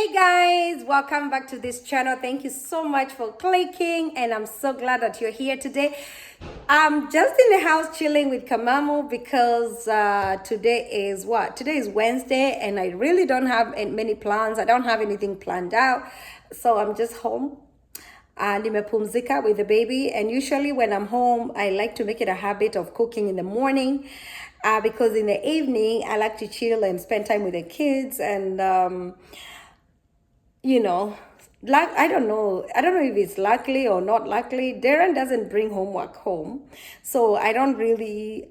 Hey guys, welcome back to this channel. Thank you so much for clicking, and I'm so glad that you're here today. I'm just in the house chilling with Kamamu because today is what? Today is Wednesday, and I really don't have many plans. I don't have anything planned out, so I'm just home. Nimepumzika with the baby, and usually when I'm home, I like to make it a habit of cooking in the morning, because in the evening I like to chill and spend time with the kids and you know, like I don't know if it's luckily or not luckily, Darren doesn't bring homework home, so I don't really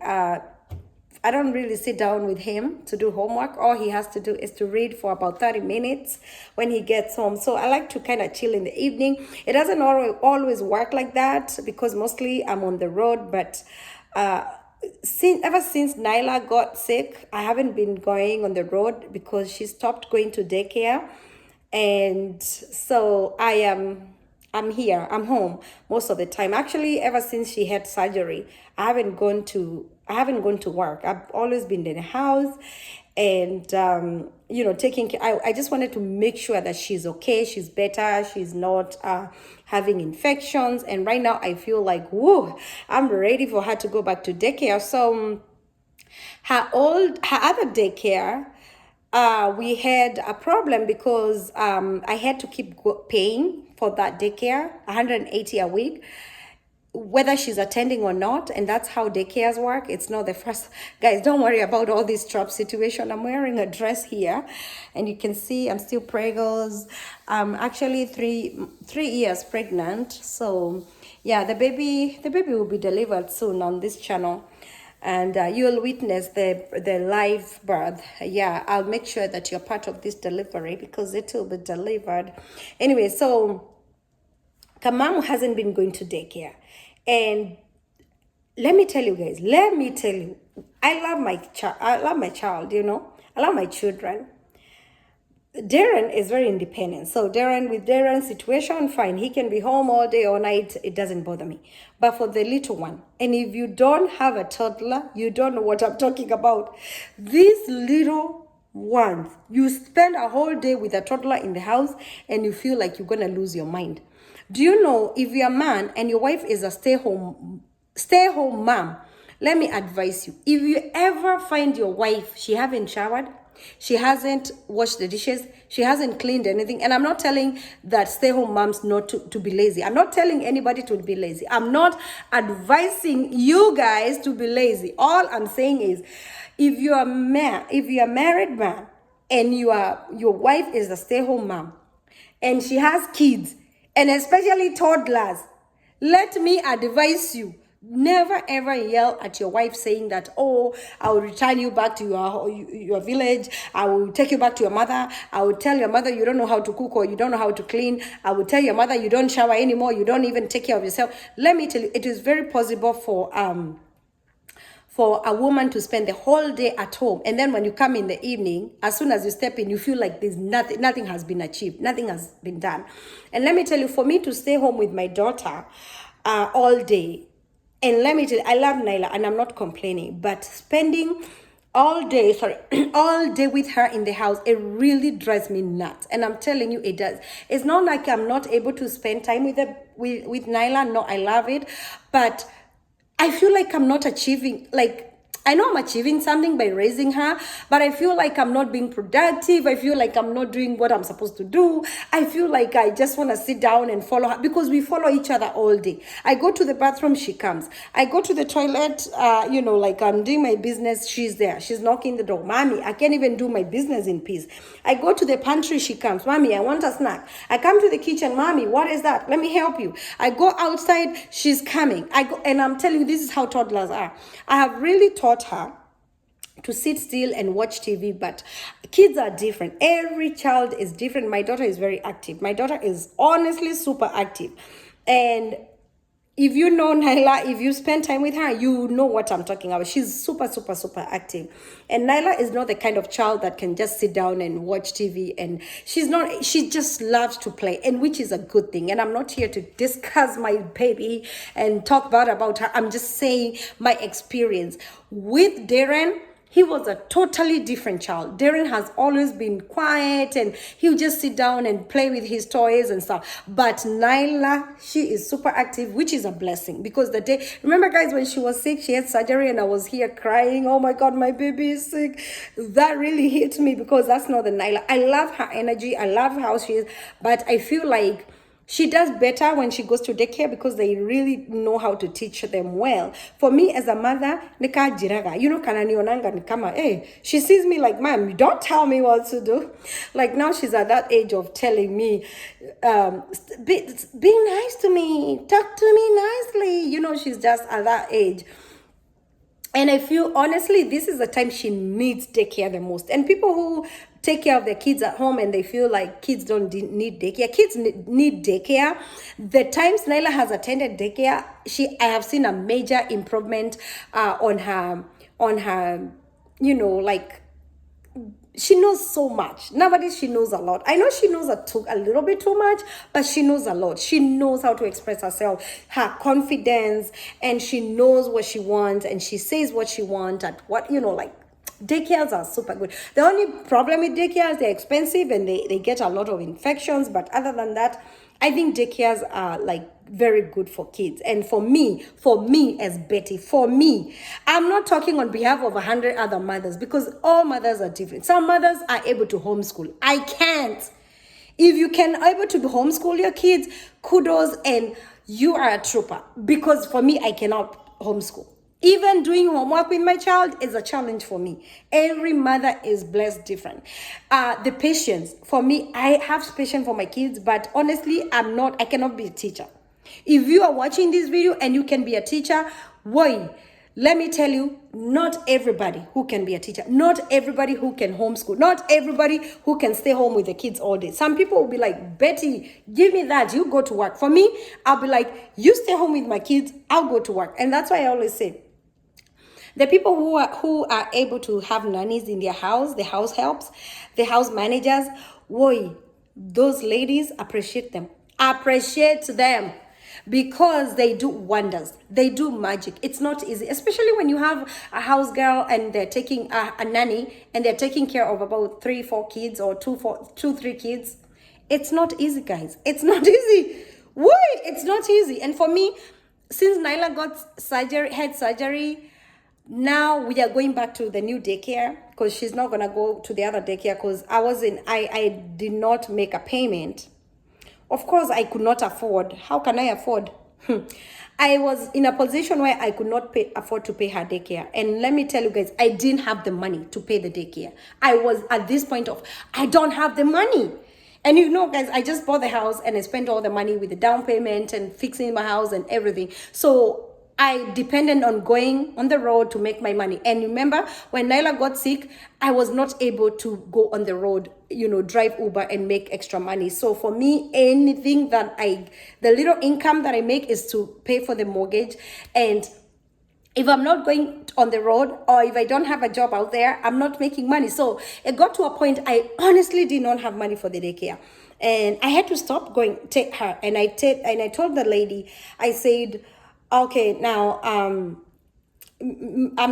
sit down with him to do homework. All he has to do is to read for about 30 minutes when he gets home. So I like to kind of chill in the evening. It doesn't always work like that because mostly I'm on the road, but ever since Nyla got sick, I haven't been going on the road because she stopped going to daycare. And so I'm here, I'm home most of the time. Actually, ever since she had surgery, I haven't gone to work. I've always been in the house, and taking care. I just wanted to make sure that she's okay, she's better, she's not having infections. And right now I feel like, whoa, I'm ready for her to go back to daycare. So her other daycare, we had a problem because I had to keep paying for that daycare, 180 a week, whether she's attending or not. And that's how daycares work. It's not the first. Guys, don't worry about all this trap situation. I'm wearing a dress here, and you can see I'm still preggers. I'm actually three years pregnant. So yeah, the baby will be delivered soon on this channel, and you'll witness the live birth. Yeah, I'll make sure that you're part of this delivery because it will be delivered anyway. So Kamamu hasn't been going to daycare, and let me tell you guys, I love my child. I love my child, I love my children. Darren is very independent. So with Darren's situation, fine. He can be home all day or night. It doesn't bother me. But for the little one, and if you don't have a toddler, you don't know what I'm talking about. These little ones, you spend a whole day with a toddler in the house and you feel like you're going to lose your mind. Do you know, if you're a man and your wife is a stay-home mom, let me advise you. If you ever find your wife, she haven't showered, she hasn't washed the dishes, she hasn't cleaned anything. And I'm not telling that stay-home moms not to be lazy. I'm not telling anybody to be lazy. I'm not advising you guys to be lazy. All I'm saying is, if you're a married man and your wife is a stay-home mom and she has kids, and especially toddlers, let me advise you, never ever yell at your wife saying that, oh, I will return you back to your village. I will take you back to your mother. I will tell your mother you don't know how to cook or you don't know how to clean. I will tell your mother you don't shower anymore. You don't even take care of yourself. Let me tell you, it is very possible for a woman to spend the whole day at home, and then when you come in the evening, as soon as you step in, you feel like there's nothing has been achieved, nothing has been done. And let me tell you, for me to stay home with my daughter all day, and let me tell you, I love Nyla and I'm not complaining, but spending all day with her in the house, it really drives me nuts. And I'm telling you, it does. It's not like I'm not able to spend time with Nyla. No, I love it, but I feel like I'm not achieving, I know I'm achieving something by raising her, but I feel like I'm not being productive. I feel like I'm not doing what I'm supposed to do. I feel like I just want to sit down and follow her because we follow each other all day. I go to the bathroom, she comes. I go to the toilet, like I'm doing my business, she's there. She's knocking the door. Mommy, I can't even do my business in peace. I go to the pantry, she comes. Mommy, I want a snack. I come to the kitchen. Mommy, what is that? Let me help you. I go outside, she's coming. And I'm telling you, this is how toddlers are. I have really taught her to sit still and watch TV, but kids are different. Every child is different. My daughter is very active. My daughter is honestly super active. And if you know Nyla, if you spend time with her, you know what I'm talking about. She's super, super, super active. And Nyla is not the kind of child that can just sit down and watch TV. And she just loves to play, and which is a good thing. And I'm not here to discuss my baby and talk bad about her. I'm just saying my experience with Darren. He was a totally different child. Darren has always been quiet and he'll just sit down and play with his toys and stuff. But Nyla, she is super active, which is a blessing, because the day, remember guys, when she was sick, she had surgery and I was here crying, oh my God, my baby is sick. That really hit me, because that's not the Nyla. I love her energy. I love how she is, but I feel like she does better when she goes to daycare, because they really know how to teach them well. For me as a mother, nika jiraga, kananionanga nikama, hey, she sees me like, ma'am, don't tell me what to do. Like now she's at that age of telling me, be nice to me, talk to me nicely. She's just at that age. And I feel, honestly, this is the time she needs daycare the most. And people who take care of their kids at home and they feel like kids don't need daycare. Kids need daycare. The times Nyla has attended daycare, I have seen a major improvement on her, like, she knows so much. Nowadays, she knows a lot. I know she knows a little bit too much, but she knows a lot. She knows how to express herself, her confidence, and she knows what she wants, and she says what she wants at what, like, daycares are super good. The only problem with daycares, they're expensive and they get a lot of infections. But other than that, I think daycares are like very good for kids. And for me as Betty, I'm not talking on behalf of 100 other mothers, because all mothers are different. Some mothers are able to homeschool. I can't. If you can able to homeschool your kids, kudos, and you are a trooper. Because for me, I cannot homeschool. Even doing homework with my child is a challenge for me. Every mother is blessed different. The patience, for me, I have patience for my kids, but honestly, I cannot be a teacher. If you are watching this video and you can be a teacher, why? Let me tell you, not everybody who can be a teacher, not everybody who can homeschool, not everybody who can stay home with the kids all day. Some people will be like, Betty, give me that, you go to work. For me, I'll be like, you stay home with my kids, I'll go to work. And that's why I always say, the people who are able to have nannies in their house, the house helps, the house managers, those ladies, appreciate them. Appreciate them, because they do wonders. They do magic. It's not easy, especially when you have a house girl and they're taking a nanny and they're taking care of about 3-4 kids or 2-3 kids. It's not easy, guys. It's not easy. It's not easy. And for me, since Nyla had surgery, now we are going back to the new daycare, because she's not gonna go to the other daycare, because I did not make a payment. Of course, I could not afford. How can I afford? I was in a position where I could not afford to pay her daycare. And let me tell you guys, I didn't have the money to pay the daycare. I was at this point of, I don't have the money. And guys, I just bought the house and I spent all the money with the down payment and fixing my house and everything. So I depended on going on the road to make my money. And remember, when Nyla got sick, I was not able to go on the road, drive Uber and make extra money. So for me, anything the little income that I make is to pay for the mortgage. And if I'm not going on the road, or if I don't have a job out there, I'm not making money. So it got to a point I honestly did not have money for the daycare. And I had to stop take her. And I told the lady, I said, okay, now I'm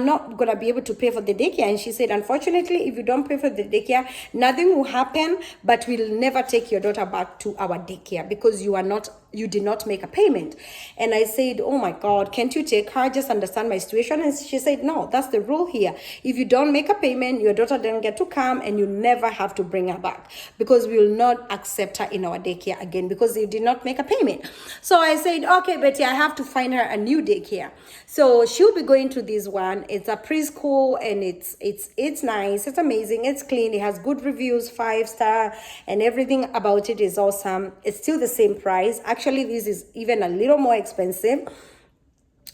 not going to be able to pay for the daycare. And she said, unfortunately, if you don't pay for the daycare, nothing will happen, but we'll never take your daughter back to our daycare, because you did not make a payment. And I said, oh my God, can't you take her? Just understand my situation. And she said, no, that's the rule here. If you don't make a payment, your daughter doesn't get to come, and you never have to bring her back, because we will not accept her in our daycare again, because you did not make a payment. So I said, okay, Betty, I have to find her a new daycare. So she'll be going to this one. It's a preschool, and it's nice, it's amazing, it's clean, it has good reviews, 5-star, and everything about it is awesome. It's still the same price. Actually, this is even a little more expensive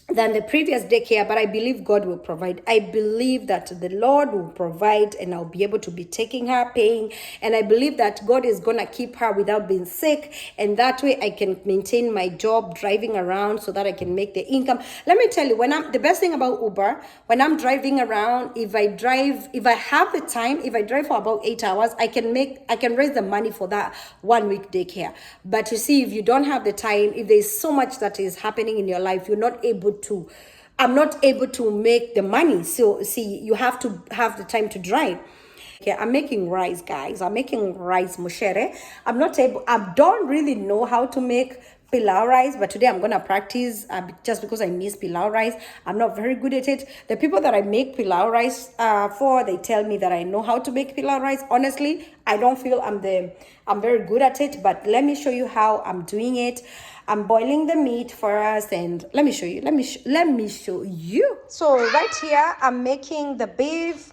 than the previous daycare, but I believe God will provide. I believe that the Lord will provide, and I'll be able to be taking her, paying, and I believe that God is gonna keep her without being sick, and that way I can maintain my job driving around, so that I can make the income. Let me tell you, the best thing about Uber, when I'm driving around, if I have the time, if I drive for about 8 hours, I can raise the money for that 1 week daycare. But you see, if you don't have the time, if there's so much that is happening in your life, you're not able to I'm not able to make the money. So see, you have to have the time to drive. Okay, I'm making rice, guys. I'm making rice, moshere. I don't really know how to make pilau rice, but today I'm gonna practice just because I miss pilau rice. I'm not very good at it. The people that I make pilau rice for, they tell me that I know how to make pilau rice. Honestly, I don't feel I'm very good at it, but let me show you how I'm doing it. I'm boiling the meat first, and let me show you. Let me show you. So right here, I'm making the beef.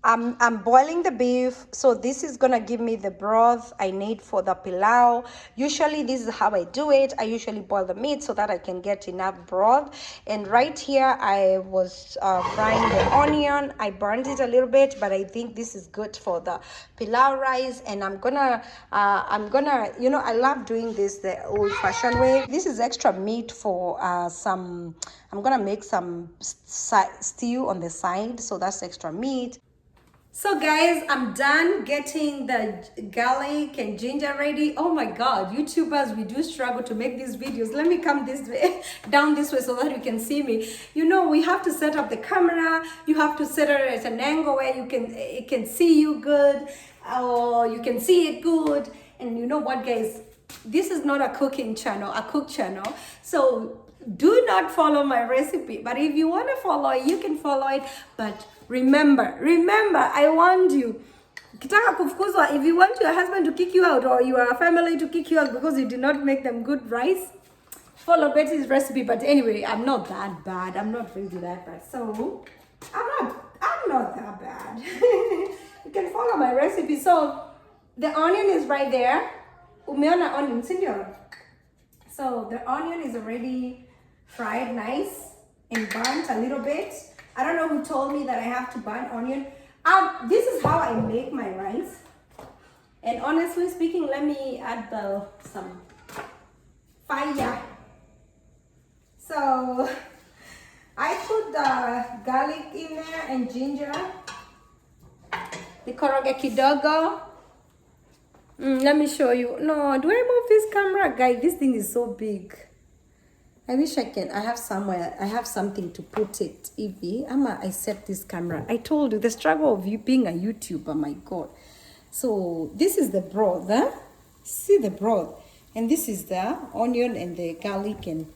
I'm boiling the beef, so this is gonna give me the broth I need for the pilau. Usually this is how I do it. I usually boil the meat so that I can get enough broth. And right here I was frying the onion. I burned it a little bit, but I think this is good for the pilau rice. And I'm gonna you know, I love doing this the old-fashioned way. This is extra meat for I'm gonna make some stew on the side, so that's extra meat. So guys, I'm done getting the garlic and ginger ready. Oh my God, YouTubers, we do struggle to make these videos. Let me come this way, down this way so that you can see me. You know, we have to set up the camera. You have to set it at an angle where it can see you good, or you can see it good. And you know what, guys? This is not a cooking channel, a cook channel. So do not follow my recipe, but if you want to follow it, you can follow it. But remember, I warned you. If you want your husband to kick you out or your family to kick you out because you did not make them good rice, follow Betty's recipe. But anyway, I'm not that bad. I'm not really that bad. So I'm not that bad. You can follow my recipe. So the onion is right there. Umeona onion, sindio? So the onion is already fried nice and burnt a little bit. I don't know who told me that I have to burn onion. This is how I make my rice. And honestly speaking, let me add some fire. So I put the garlic in there and ginger. Nikoroge kidogo. Let me show you. No, do I move this camera? Guys, this thing is so big. I wish I have something to put it. Evie, I set this camera. I told you the struggle of you being a YouTuber, my God. So this is the broth, huh? See the broth. And this is the onion and the garlic, and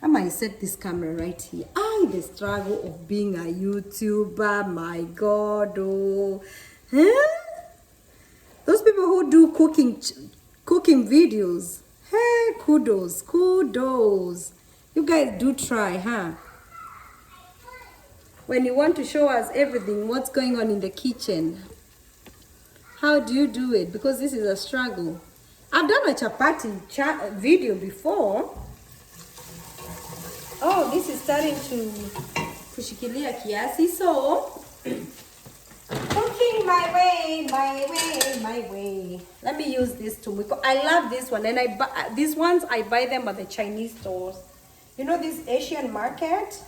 I set this camera right here. The struggle of being a YouTuber, my God. Oh. Huh? Those people who do cooking videos, hey, kudos. You guys do try, huh? When you want to show us everything, what's going on in the kitchen, how do you do it? Because this is a struggle. I've done a chapati video before. Oh, this is starting to kushikilia kiasi, so cooking my way. Let me use this too. I love this one, and these ones I buy them at the Chinese stores. You know, this Asian market.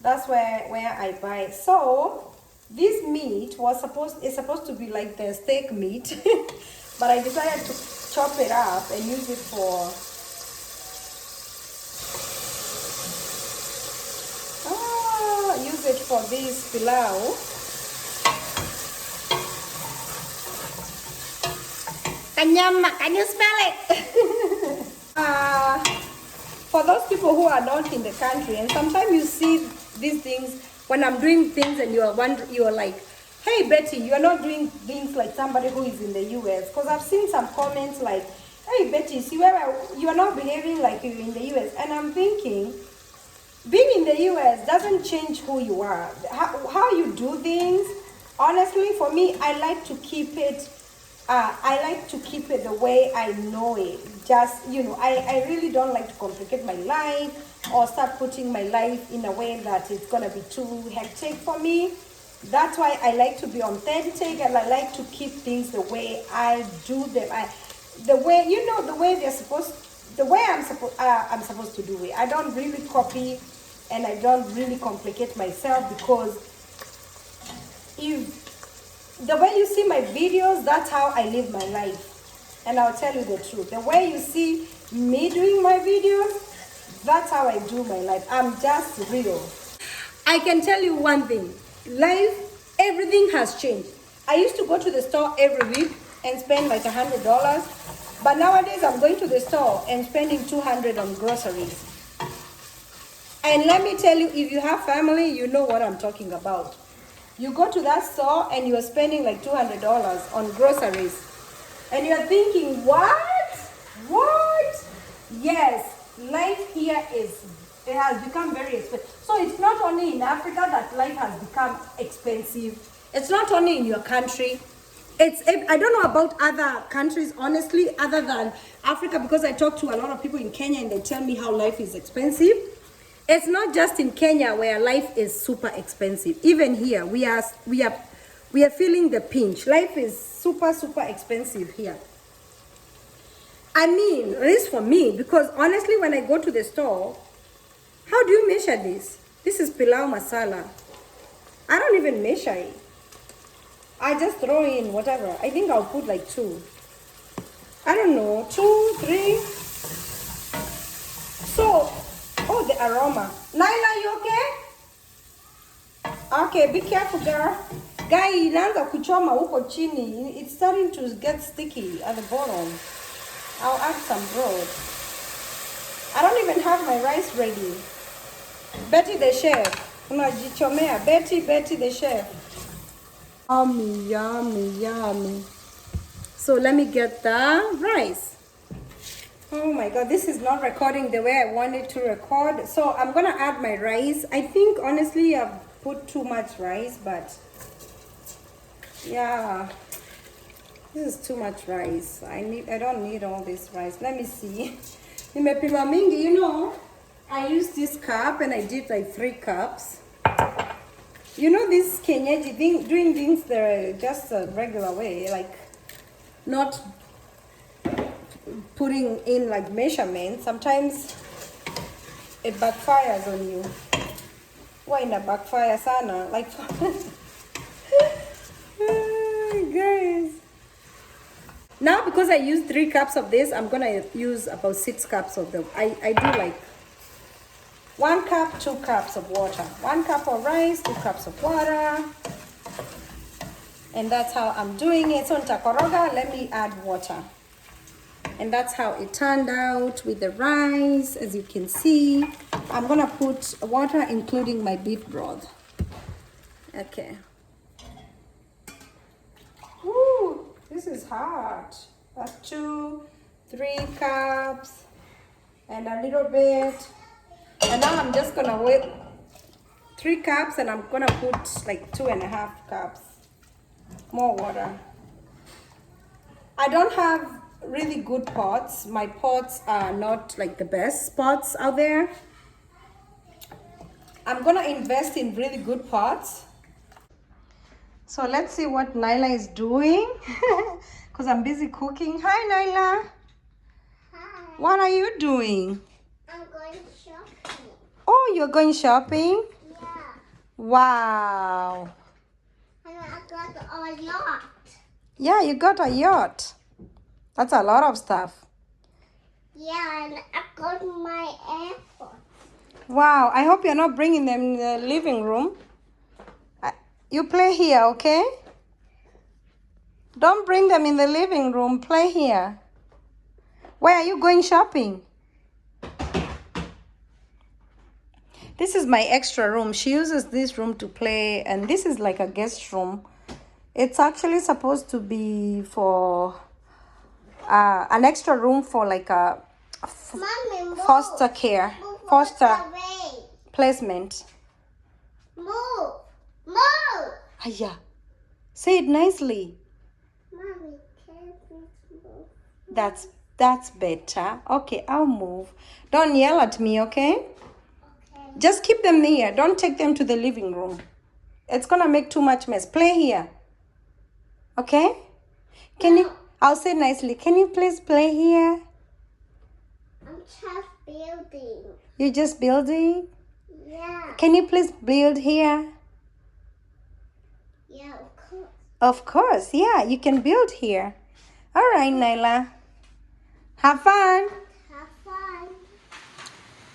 That's where I buy it. So this meat is supposed to be like the steak meat, but I decided to chop it up and use it for this pilau. Kanyama, can you smell it? For those people who are not in the country, and sometimes you see these things when I'm doing things and you're like, hey Betty, you are not doing things like somebody who is in the US. Because I've seen some comments like, hey Betty, see where you are not behaving like you're in the US. And I'm thinking, being in the US doesn't change who you are. How you do things, honestly, for me, I like to keep it the way I know it. Just, you know, I really don't like to complicate my life or start putting my life in a way that it's gonna be too hectic for me. That's why I like to be authentic, and I like to keep things the way I do them. The way I'm supposed to do it. I don't really copy, and I don't really complicate myself, because if the way you see my videos, that's how I live my life. And I'll tell you the truth. The way you see me doing my videos, That's how I do my life. I'm just real. I can tell you one thing. Life, everything has changed. I used to go to the store every week and spend like $100. But nowadays I'm going to the store and spending 200 on groceries. And let me tell you, if you have family, you know what I'm talking about. You go to that store and you're spending like $200 on groceries. And you're thinking, what? What? Yes, life here it has become very expensive. So it's not only in Africa that life has become expensive. It's not only in your country. I don't know about other countries, honestly, other than Africa, because I talk to a lot of people in Kenya and they tell me how life is expensive. It's not just in Kenya where life is super expensive. Even here, we are feeling the pinch. Life is super expensive here. I mean, at least for me, because honestly, when I go to the store, how do you measure this? This is pilau masala. I don't even measure it. I just throw in whatever. I think I'll put like 2. I don't know, 2, 3. So, oh, the aroma. Naila, you okay? Okay, be careful, girl. Guy, inaanza kuchoma huko chini. It's starting to get sticky at the bottom. I'll add some broth. I don't even have my rice ready. Betty the chef. Unajichomea. Betty the chef. Yummy. So let me get the rice. Oh my god, this is not recording the way I wanted to record. So I'm gonna add my rice. I think honestly I've put too much rice, but yeah, this is too much rice. I don't need all this rice. Let me see. Nimepima mingi, you know, I used this cup and I did like 3 cups. You know, this Kenyaji thing, doing things the just a regular way, like not putting in like measurements. Sometimes it backfires on you. Why not backfire sana? Like, guys. Now because I used 3 cups of this, I'm gonna use about 6 cups of them. I do like 1 cup, 2 cups of water. 1 cup of rice, 2 cups of water. And that's how I'm doing it. So nitakoroga, let me add water. And that's how it turned out with the rice. As you can see, I'm gonna put water including my beef broth. Okay. Woo, this is hot. That's 2, 3 cups and a little bit. And now I'm just gonna wait 3 cups and I'm gonna put like 2.5 cups more water. I don't have really good pots. My pots are not like the best pots out there. I'm gonna invest in really good pots. So let's see what Naila is doing because I'm busy cooking. Hi Naila. Hi. What are you doing? I'm going shopping. Oh, you're going shopping? Yeah. Wow. And I got a yacht. Yeah, you got a yacht. That's a lot of stuff. Yeah, and I got my airport. Wow, I hope you're not bringing them in the living room. You play here, okay? Don't bring them in the living room. Play here. Where are you going shopping? This is my extra room. She uses this room to play, and this is like a guest room. It's actually supposed to be for an extra room for like a Mommy, move. foster care, Move foster away. placement. Move. Move. Aya, say it nicely. Mommy, can you please move? That's better. Okay, I'll move. Don't yell at me, okay? Okay. Just keep them here. Don't take them to the living room. It's gonna make too much mess. Play here. Okay? Can you? I'll say nicely. Can you please play here? I'm just building. You're just building? Yeah. Can you please build here? Yeah, of course. Of course, yeah, you can build here. All right, Naila. Have fun. Have fun.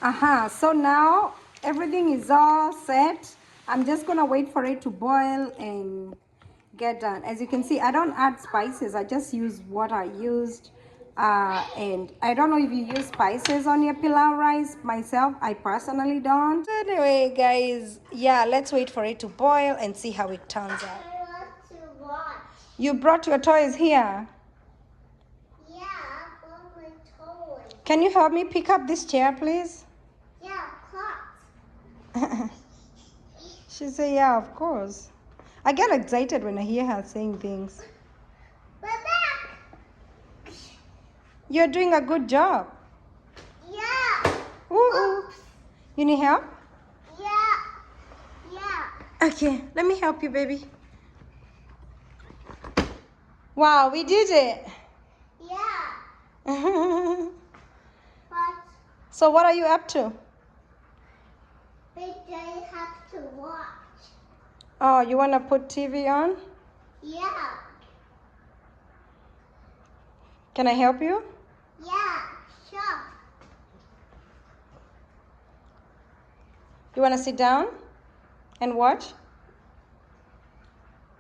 So now everything is all set. I'm just gonna wait for it to boil and get done. As you can see, I don't add spices. I just use what I used. And I don't know if you use spices on your pilau rice. Myself, I personally don't. Anyway, guys, yeah, let's wait for it to boil and see how it turns out. I want to watch. You brought your toys here. Yeah, I brought my toys. Can you help me pick up this chair, please? Yeah, clock. She said, yeah, of course. I get excited when I hear her saying things. We're back. You're doing a good job. Yeah. Ooh, ooh. You need help? Yeah. Yeah. Okay, let me help you, baby. Wow, we did it. Yeah. But So what are you up to? we just have to watch. Oh, you want to put TV on? Yeah. Can I help you? Yeah. Sure. You want to sit down and watch?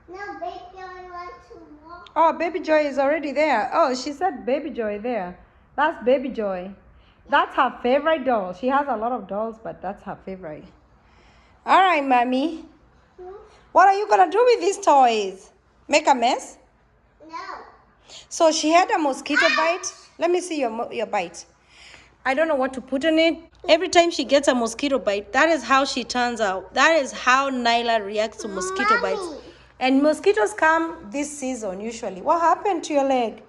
No, baby, I want to watch. Oh, Baby Joy is already there. Oh, she said Baby Joy there. That's Baby Joy. That's her favorite doll. She has a lot of dolls, but that's her favorite. All right, Mommy. What are you going to do with these toys? Make a mess? No. So she had a mosquito bite. Let me see your bite. I don't know what to put on it. Every time she gets a mosquito bite, that is how she turns out. That is how Nyla reacts to mosquito bites. Mommy. And mosquitoes come this season usually. What happened to your leg?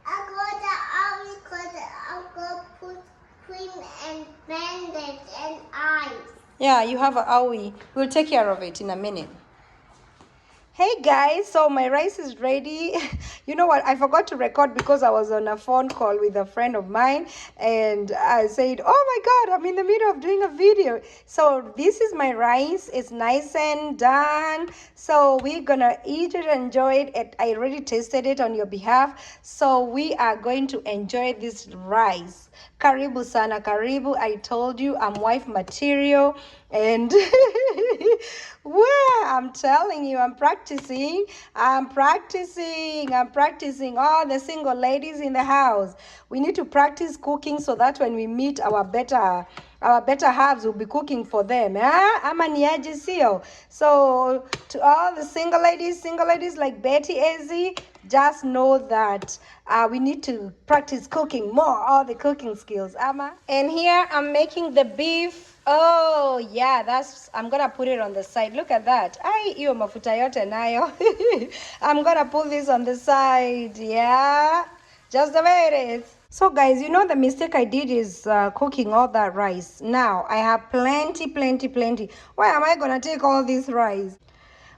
I got the army because I got put cream and bandage and eyes. Yeah, you have an owie. We'll take care of it in a minute. Hey guys, so my rice is ready. You know what? I forgot to record because I was on a phone call with a friend of mine and I said, oh my God, I'm in the middle of doing a video. So this is my rice. It's nice and done. So we're gonna eat it, enjoy it. I already tasted it on your behalf. So we are going to enjoy this rice. Karibu sana, karibu. I told you I'm wife material and well, I'm telling you, I'm practicing. All the single ladies in the house. We need to practice cooking so that when we meet our better halves, we'll be cooking for them. Ama niaje sio? So to all the single ladies like Betty Ezzy, just know that we need to practice cooking more, all the cooking skills. Ama. And here I'm making the beef. Oh yeah, I'm gonna put it on the side. Look at that. Ay, iyo mafuta yote nayo. I'm gonna put this on the side. Yeah, just the way it is. So guys, you know the mistake I did is cooking all that rice. Now I have plenty. Where am I gonna take all this rice?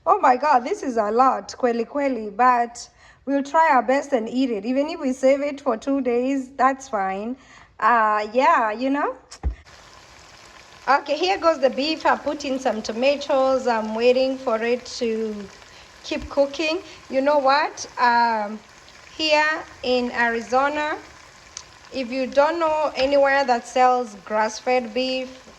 Oh my God, this is a lot, kweli, but we'll try our best and eat it. Even if we save it for 2 days, that's fine. Yeah, you know. Okay, here goes the beef. I put in some tomatoes. I'm waiting for it to keep cooking. You know what? Here in Arizona, if you don't know anywhere that sells grass-fed beef,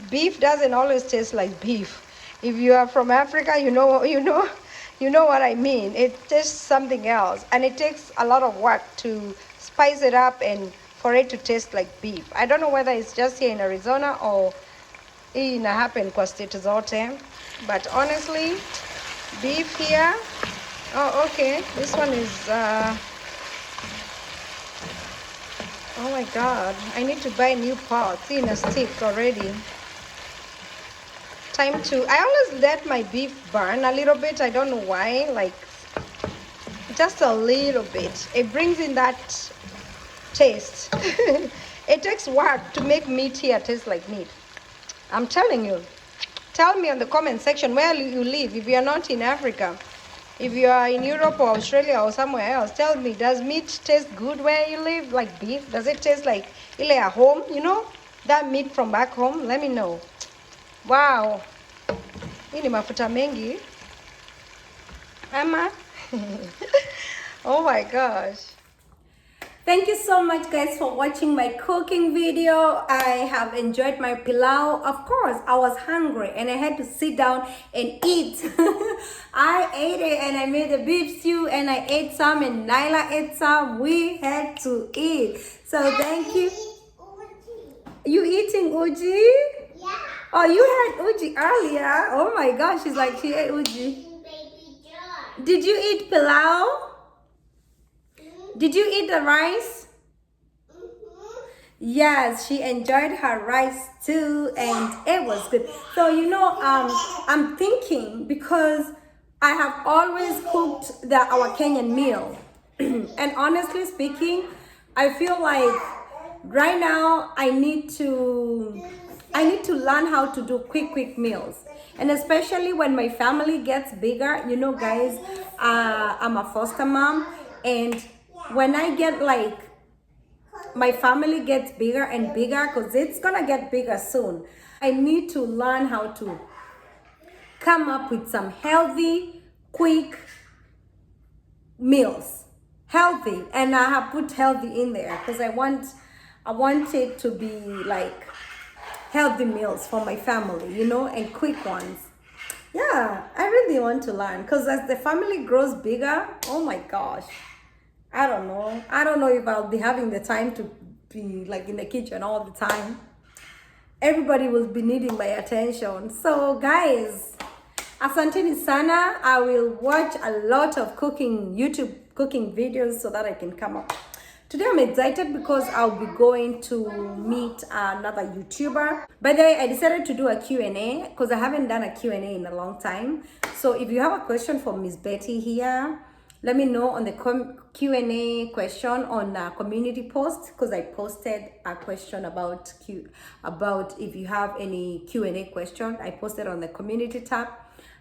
beef doesn't always taste like beef. If you are from Africa, you know what I mean. It tastes something else, and it takes a lot of work to spice it up and for it to taste like beef. I don't know whether it's just here in Arizona or hii ina happen kwa state zote, but honestly, beef here. Oh, okay. This one is. Oh my God! I need to buy new pots in a stick already. Time to. I always let my beef burn a little bit. I don't know why. Like just a little bit. It brings in that taste. It takes work to make meat here taste like meat. I'm telling you. Tell me on the comment section where you live. If you are not in Africa, if you are in Europe or Australia or somewhere else, tell me, does meat taste good where you live? Like beef? Does it taste like ile at home? You know, that meat from back home? Let me know. Wow. Hii ni mafuta mengi. Ama. Oh my gosh. Thank you so much, guys, for watching my cooking video. I have enjoyed my pilau. Of course, I was hungry and I had to sit down and eat. I ate it and I made a beef stew and I ate some and Nyla ate some. We had to eat. So thank you. You eating uji? Yeah. Oh, you had uji earlier. Oh my gosh, she's like, she ate uji. Baby John. Did you eat pilau? Did you eat the rice? Yes, she enjoyed her rice too, and it was good. So I'm thinking because I have always cooked our Kenyan meal, and honestly speaking, I feel like right now I need to learn how to do quick meals, and especially when my family gets bigger. Guys, I'm a foster mom, and when I get like my family gets bigger and bigger, because it's gonna get bigger soon, I need to learn how to come up with some healthy, quick meals. Healthy, and I have put healthy in there because I want it to be like healthy meals for my family, and quick ones. Yeah, I really want to learn, because as the family grows bigger, oh my gosh, I don't know if I'll be having the time to be like in the kitchen all the time. Everybody will be needing my attention. So guys, asanteni sana. I will watch a lot of YouTube cooking videos so that I can come up. Today I'm excited because I'll be going to meet another YouTuber. By the way, I decided to do a Q&A because I haven't done a Q&A in a long time. So if you have a question for Miss Betty here, let me know on the Q&A question on a community post, because I posted a question about if you have any Q&A question. I posted on the community tab.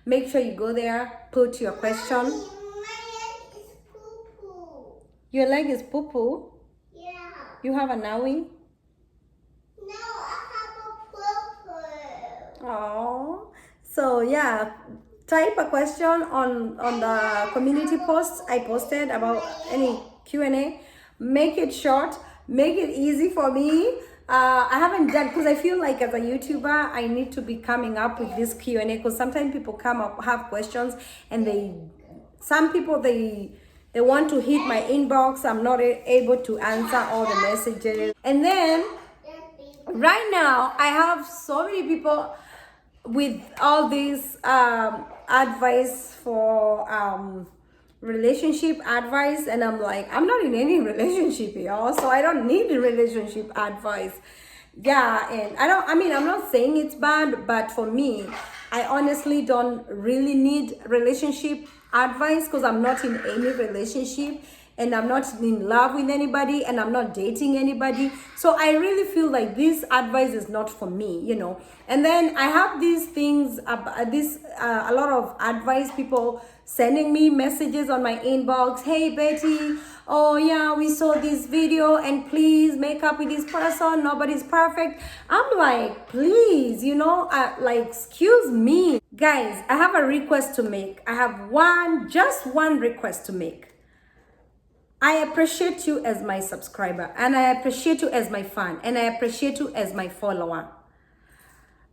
Make sure you go there, put your question. My leg is poo-poo. Your leg is poo-poo? Yeah. You have a nawi? No, I have a poo-poo. Oh, so yeah, type a question on the community post I posted about any Q&A. Make it short, make it easy for me. I haven't done, because I feel like as a YouTuber I need to be coming up with this Q&A, because sometimes people come up have questions and some people they want to hit my inbox. I'm not able to answer all the messages, and then right now I have so many people with all this advice for relationship advice, and I'm like, I'm not in any relationship, y'all, so I don't need the relationship advice. Yeah, and I'm not saying it's bad, but for me, I honestly don't really need relationship advice, because I'm not in any relationship and I'm not in love with anybody and I'm not dating anybody. So I really feel like this advice is not for me, And then I have these things, a lot of advice, people sending me messages on my inbox. Hey Betty, oh yeah, we saw this video and please make up with this person. Nobody's perfect. I'm like, please, like, excuse me. Guys, I have a request to make. I have just one request to make. I appreciate you as my subscriber, and I appreciate you as my fan, and I appreciate you as my follower.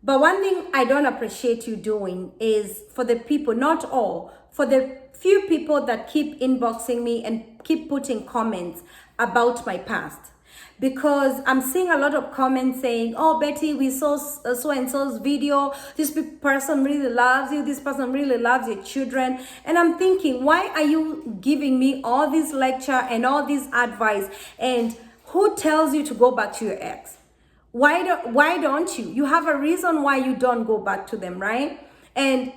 But one thing I don't appreciate you doing is, for the people, not all, for the few people that keep inboxing me and keep putting comments about my past. Because I'm seeing a lot of comments saying, oh Betty, we saw so-and-so's video, this person really loves you, this person really loves your children. And I'm thinking, why are you giving me all this lecture and all this advice? And who tells you to go back to your ex? Why don't you? You have a reason why you don't go back to them, right? And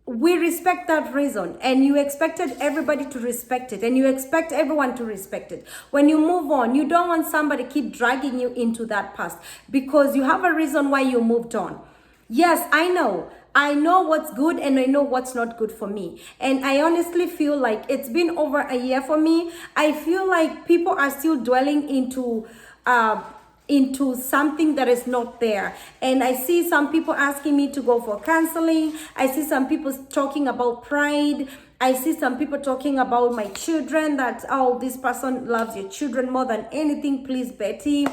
we respect that reason, and you expected everybody to respect it, and you expect everyone to respect it. When you move on, you don't want somebody keep dragging you into that past, because you have a reason why you moved on. Yes, I know what's good and I know what's not good for me. And I honestly feel like it's been over a year for me. I feel like people are still dwelling into something that is not there. And I see some people asking me to go for counseling. I see some people talking about pride. I see some people talking about my children, that, oh, this person loves your children more than anything. Please, Betty,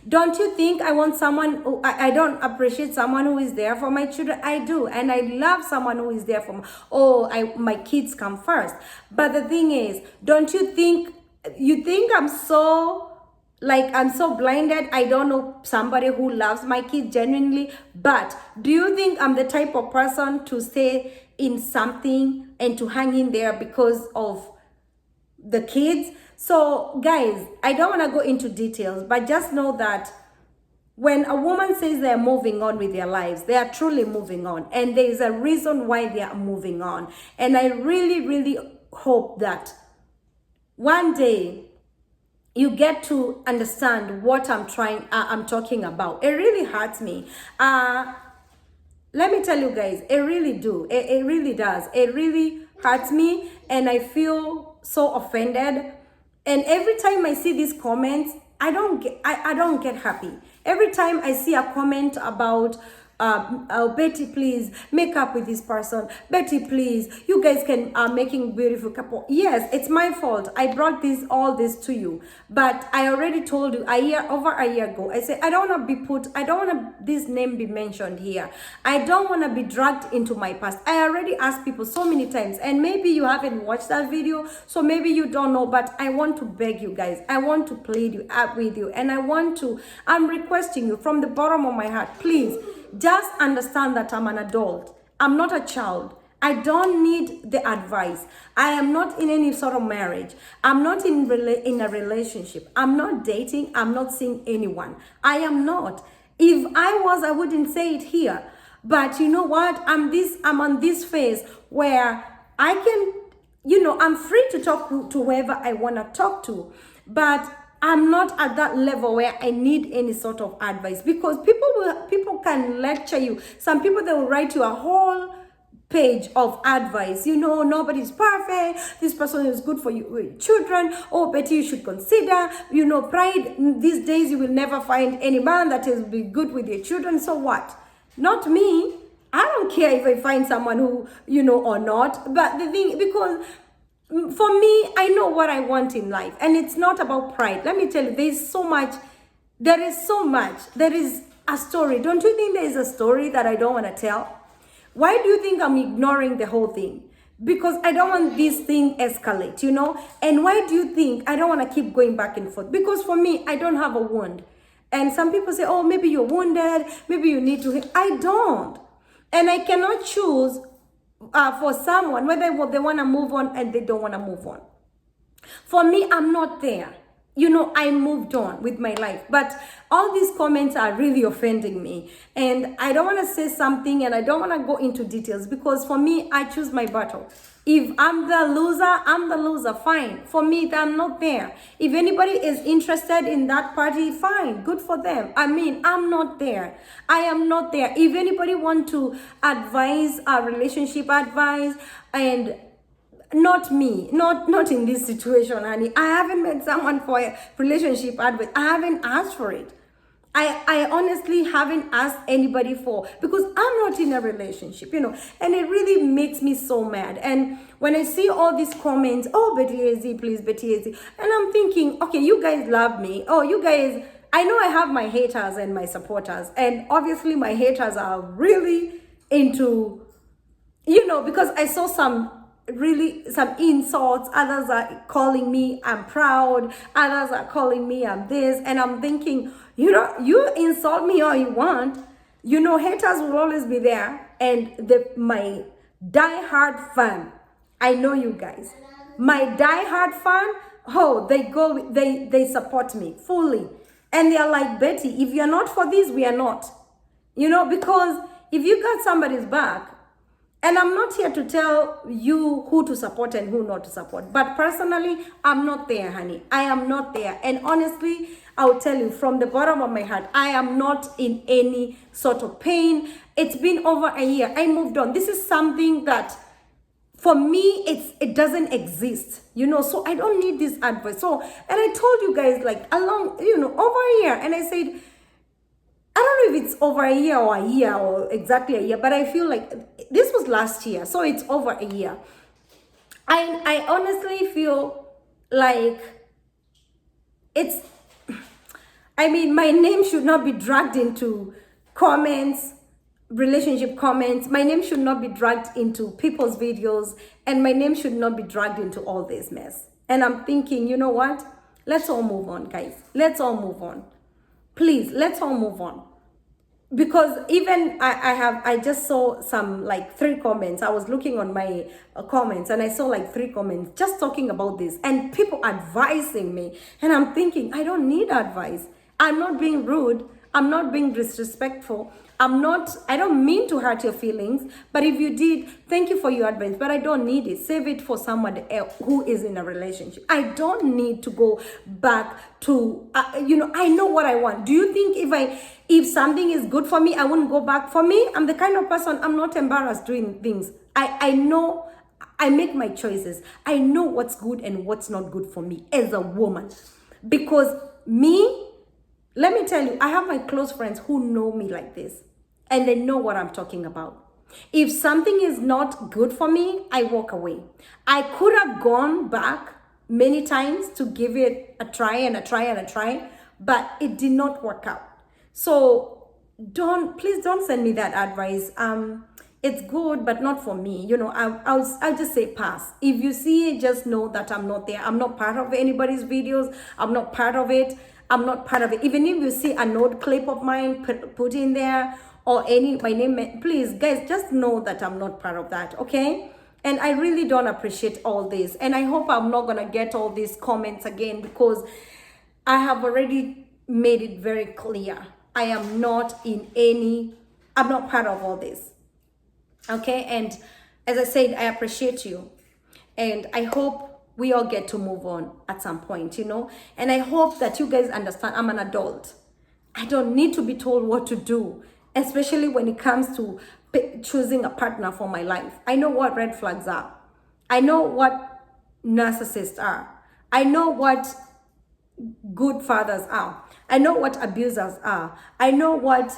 don't you think I want someone who, I don't appreciate someone who is there for my children? I do. And I love someone who is there for my kids come first. But the thing is, don't you think, I'm so, like, I'm so blinded? I don't know somebody who loves my kids genuinely. But do you think I'm the type of person to stay in something and to hang in there because of the kids? So guys, I don't want to go into details, but just know that when a woman says they're moving on with their lives, they are truly moving on, and there is a reason why they are moving on. And I really, really hope that one day you get to understand what I'm talking about. It really hurts me. Let me tell you guys, it really it really does. It really hurts me, and I feel so offended. And every time I see these comments, I don't get happy. Every time I see a comment about, oh, Betty, please make up with this person. Betty, please, you guys can making beautiful couple. Yes, it's my fault. I brought all this to you, but I already told you over a year ago. I said I don't want to be I don't want this name be mentioned here. I don't want to be dragged into my past. I already asked people so many times, and maybe you haven't watched that video, so maybe you don't know. But I want to beg you guys. I want to plead you up with you, and I'm requesting you from the bottom of my heart, please. Just understand that I'm an adult. I'm not a child. I don't need the advice. I am not in any sort of marriage. I'm not in a relationship. I'm not dating. I'm not seeing anyone. I am not. If I was, I wouldn't say it here. But you know what? I'm on this phase where I can, I'm free to talk to whoever I want to talk to. But I'm not at that level where I need any sort of advice, because people can lecture you. Some people, they will write you a whole page of advice. Nobody's perfect. This person is good for you, children. Oh, Betty, you should consider, pride. These days, you will never find any man that will be good with your children. So what? Not me. I don't care if I find someone who, or not. But the thing, because for me, I know what I want in life, and it's not about pride. Let me tell you, there is so much. There is a story. Don't you think there is a story that I don't want to tell? Why do you think I'm ignoring the whole thing? Because I don't want this thing escalate, And why do you think I don't want to keep going back and forth? Because for me, I don't have a wound. And some people say, oh, maybe you're wounded. Maybe you need to. I don't. And I cannot choose for someone whether they want to move on and they don't want to move on. For me, I'm not there. I moved on with my life. But all these comments are really offending me. And I don't want to say something, and I don't want to go into details, because for me, I choose my battle. If I'm the loser, fine. For me, I'm not there. If anybody is interested in that party, fine, good for them. I'm not there. I am not there. If anybody want to advise a relationship advice, and not me, not in this situation, honey. I haven't met someone for a relationship advice. I haven't asked for it. I honestly haven't asked anybody because I'm not in a relationship, and it really makes me so mad. And when I see all these comments, oh, Betty Easy, please, Betty Easy, and I'm thinking, okay, you guys love me. Oh, you guys, I know I have my haters and my supporters, and obviously my haters are really into, because I saw some insults. Others are calling me I'm proud. Others are calling me I'm this. And I'm thinking, you insult me all you want. Haters will always be there. And my die-hard fan, I know you guys. My die-hard fan, they support me fully. And they're like, Betty, if you're not for this, we are not. Because if you got somebody's back, and I'm not here to tell you who to support and who not to support. But personally, I'm not there, honey. I am not there. And honestly, I'll tell you from the bottom of my heart, I am not in any sort of pain. It's been over a year. I moved on. This is something that, for me, it doesn't exist, so I don't need this advice. So, and I told you guys, like, over a year. And I said, I don't know if it's over a year or exactly a year, but I feel like this was last year, so it's over a year. I honestly feel like it's, I mean, my name should not be dragged into comments, relationship comments. My name should not be dragged into people's videos, and my name should not be dragged into all this mess. And I'm thinking, you know what? Let's all move on, guys. Let's all move on. Please, let's all move on. Because even I just saw some like 3 comments. I was looking on my comments, and I saw like 3 comments just talking about this, and people advising me, and I'm thinking, I don't need advice. I'm not being rude, I'm not being disrespectful, I don't mean to hurt your feelings, but if you did, thank you for your advice, but I don't need it. Save it for someone else who is in a relationship. I don't need to go back to I know what I want. Do you think if something is good for me, I wouldn't go back? For me, I'm the kind of person, I'm not embarrassed doing things. I know, I make my choices. I know what's good and what's not good for me as a woman. Because let me tell you, I have my close friends who know me like this, and they know what I'm talking about. If something is not good for me, I walk away. I could have gone back many times to give it a try and a try and a try, but it did not work out. So please don't send me that advice. It's good, but not for me. I'll just say pass. If you see it, just know that I'm not there. I'm not part of anybody's videos. I'm not part of it. I'm not part of it. Even if you see an old clip of mine put in there, or my name, please guys, just know that I'm not part of that, okay? And I really don't appreciate all this, and I hope I'm not gonna get all these comments again, because I have already made it very clear. I'm not part of all this, okay? And as I said, I appreciate you, and I hope we all get to move on at some point, and I hope that you guys understand I'm an adult. I don't need to be told what to do, especially when it comes to choosing a partner for my life. I know what red flags are. I know what narcissists are. I know what good fathers are. I know what abusers are. I know what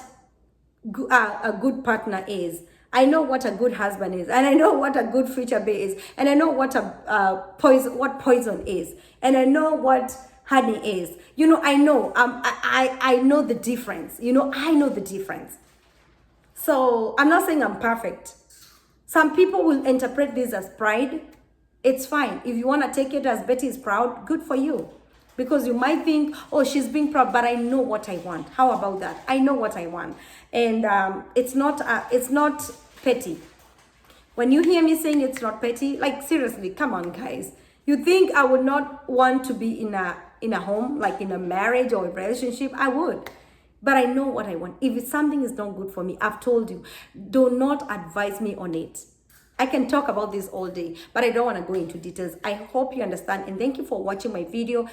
a good partner is. I know what a good husband is, and I know what a good future bae is, and I know what poison is, and I know what honey is. I know. I know the difference. I know the difference. So I'm not saying I'm perfect. Some people will interpret this as pride. It's fine. If you want to take it as Betty is proud, good for you. Because you might think, oh, she's being proud, but I know what I want. How about that? I know what I want. And it's not petty. When you hear me saying it's not petty, like seriously, come on, guys. You think I would not want to be in a home, like in a marriage or a relationship? I would. But I know what I want. If something is not good for me, I've told you, do not advise me on it. I can talk about this all day, but I don't want to go into details. I hope you understand, and thank you for watching my video.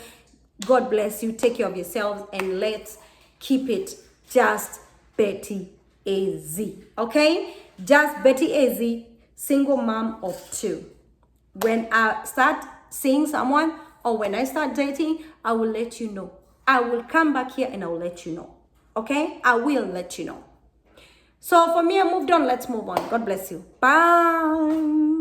God bless you. Take care of yourselves, and let's keep it just Betty AZ. Okay? Just Betty AZ, single mom of 2. When I start seeing someone, or when I start dating, I will let you know. I will come back here and I will let you know. Okay? I will let you know. So for me, I moved on. Let's move on. God bless you. Bye.